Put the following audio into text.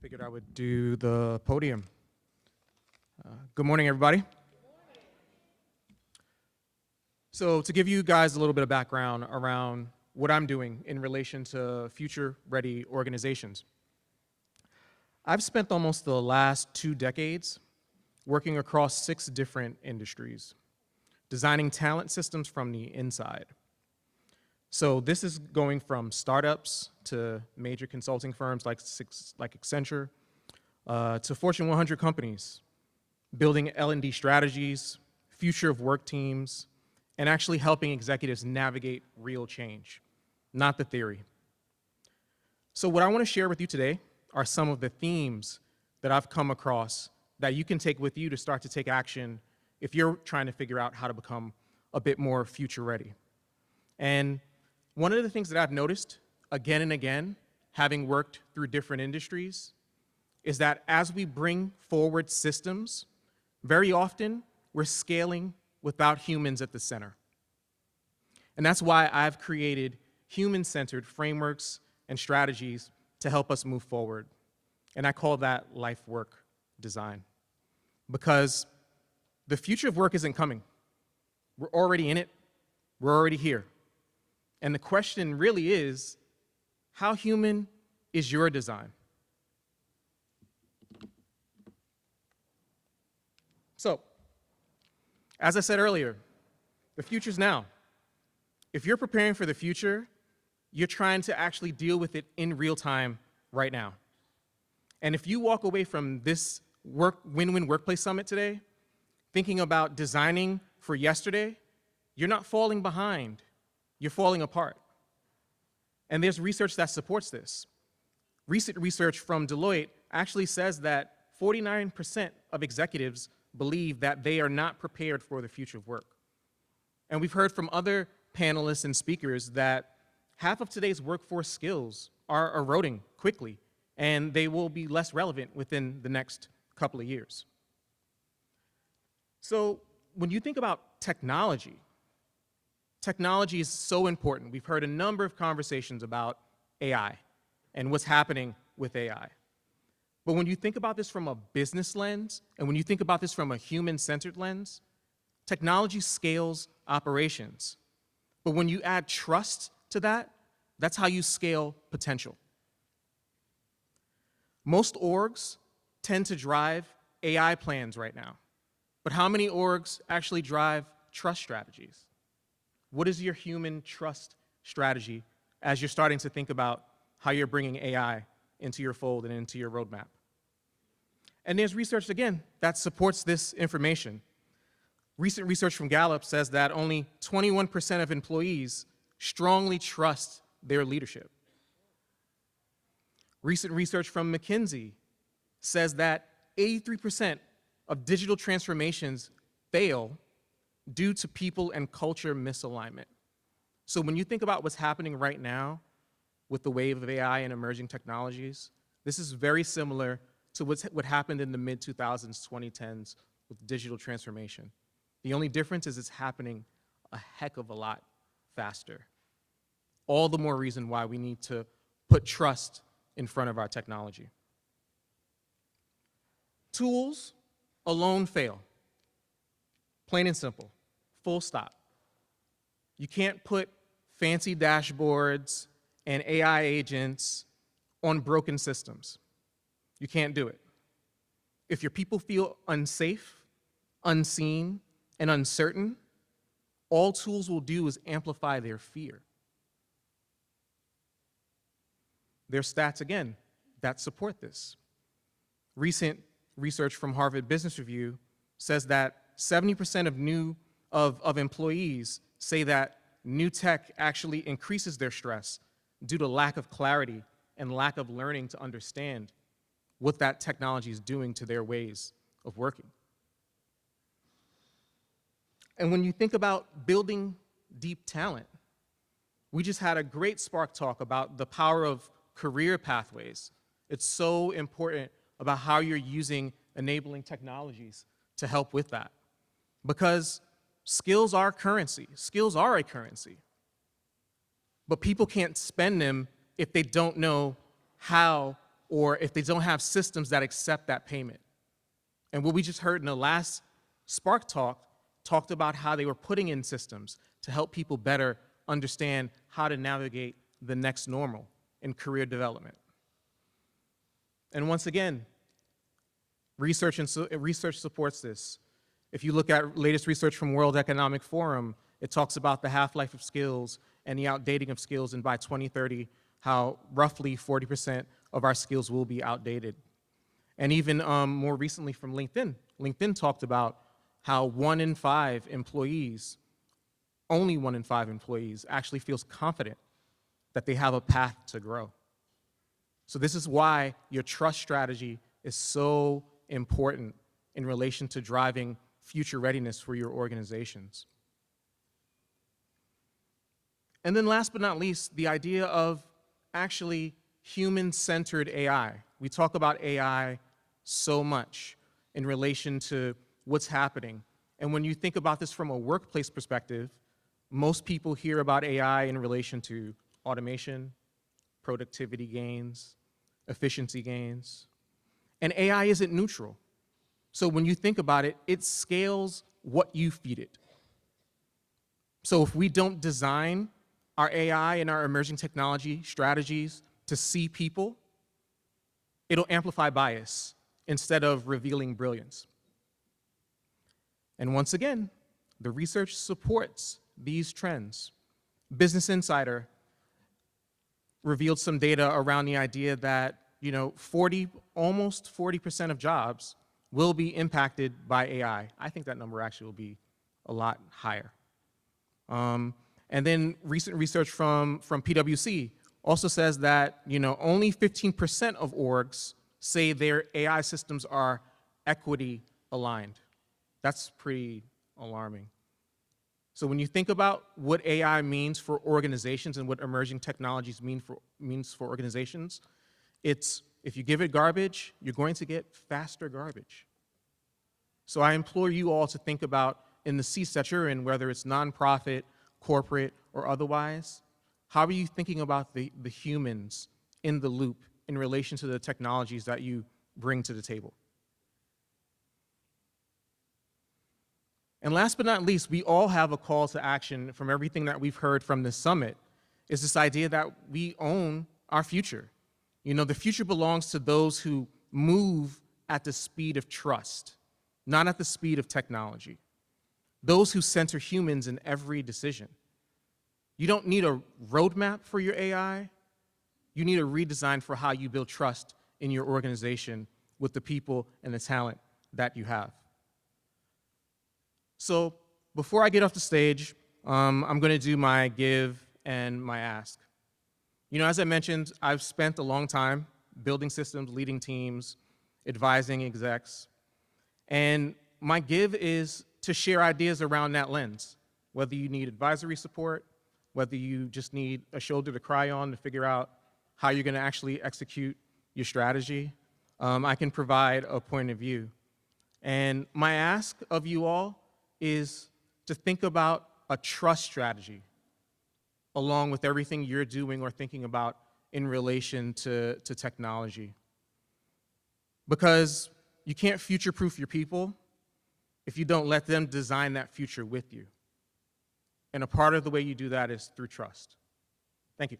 Figured I would do the podium. Good morning, everybody. So to give you guys a little bit of background around what I'm doing in relation to future-ready organizations, I've spent almost the last 2 decades working across 6 different industries, designing talent systems from the inside. So this is going from startups to major consulting firms like Accenture, to Fortune 100 companies, building L&D strategies, future of work teams, and actually helping executives navigate real change, not the theory. So what I want to share with you today are some of the themes that I've come across that you can take with you to start to take action if you're trying to figure out how to become a bit more future ready. And one of the things that I've noticed again and again, having worked through different industries, is that as we bring forward systems, very often we're scaling without humans at the center. And that's why I've created human-centered frameworks and strategies to help us move forward. And I call that life work design. Because the future of work isn't coming. We're already in it. We're already here. And the question really is, how human is your design? So, as I said earlier, the future's now. If you're preparing for the future, you're trying to actually deal with it in real time right now. And if you walk away from this Win-Win Workplace Summit today, thinking about designing for yesterday, you're not falling behind. You're falling apart. And there's research that supports this. Recent research from Deloitte actually says that 49% of executives believe that they are not prepared for the future of work. And we've heard from other panelists and speakers that half of today's workforce skills are eroding quickly, and they will be less relevant within the next couple of years. So when you think about technology is so important. We've heard a number of conversations about AI and what's happening with AI. But when you think about this from a business lens, and when you think about this from a human-centered lens, technology scales operations. But when you add trust to that, that's how you scale potential. Most orgs tend to drive AI plans right now. But how many orgs actually drive trust strategies? What is your human trust strategy as you're starting to think about how you're bringing AI into your fold and into your roadmap? And there's research, again, that supports this information. Recent research from Gallup says that only 21% of employees strongly trust their leadership. Recent research from McKinsey says that 83% of digital transformations fail due to people and culture misalignment. So when you think about what's happening right now with the wave of AI and emerging technologies, this is very similar to what happened in the mid-2000s, 2010s with digital transformation. The only difference is it's happening a heck of a lot faster. All the more reason why we need to put trust in front of our technology. Tools alone fail. Plain and simple, full stop. You can't put fancy dashboards and AI agents on broken systems. You can't do it. If your people feel unsafe, unseen, and uncertain, all tools will do is amplify their fear. There are stats, again, that support this. Recent research from Harvard Business Review says that 70% of employees say that new tech actually increases their stress due to lack of clarity and lack of learning to understand what that technology is doing to their ways of working. And when you think about building deep talent, we just had a great Spark talk about the power of career pathways. It's so important about how you're using enabling technologies to help with that. Because skills are currency. Skills are a currency. But people can't spend them if they don't know how or if they don't have systems that accept that payment. And what we just heard in the last Spark Talk talked about how they were putting in systems to help people better understand how to navigate the next normal in career development. And once again, research supports this. If you look at latest research from World Economic Forum, it talks about the half-life of skills and the outdating of skills, and by 2030, how roughly 40% of our skills will be outdated. And even more recently from LinkedIn, LinkedIn talked about how only 1 in 5 employees actually feels confident that they have a path to grow. So this is why your trust strategy is so important in relation to driving future readiness for your organizations. And then last but not least, the idea of actually human-centered AI. We talk about AI so much in relation to what's happening. And when you think about this from a workplace perspective, most people hear about AI in relation to automation, productivity gains, efficiency gains. And AI isn't neutral. So when you think about it, it scales what you feed it. So if we don't design our AI and our emerging technology strategies to see people, it'll amplify bias instead of revealing brilliance. And once again, the research supports these trends. Business Insider revealed some data around the idea that almost 40% of jobs will be impacted by AI. I think that number actually will be a lot higher. And then recent research from PwC also says that only 15% of orgs say their AI systems are equity aligned. That's pretty alarming. So when you think about what AI means for organizations and what emerging technologies means for organizations, it's if you give it garbage, you're going to get faster garbage. So I implore you all to think about, in the seats that you're in, whether it's nonprofit, corporate, or otherwise, how are you thinking about the humans in the loop in relation to the technologies that you bring to the table? And last but not least, we all have a call to action from everything that we've heard from this summit, is this idea that we own our future. The future belongs to those who move at the speed of trust, not at the speed of technology. Those who center humans in every decision. You don't need a roadmap for your AI. You need a redesign for how you build trust in your organization with the people and the talent that you have. So before I get off the stage, I'm going to do my give and my ask. As I mentioned, I've spent a long time building systems, leading teams, advising execs. And my give is to share ideas around that lens, whether you need advisory support, whether you just need a shoulder to cry on to figure out how you're going to actually execute your strategy. I can provide a point of view. And my ask of you all is to think about a trust strategy along with everything you're doing or thinking about in relation to technology. Because you can't future-proof your people if you don't let them design that future with you. And a part of the way you do that is through trust. Thank you.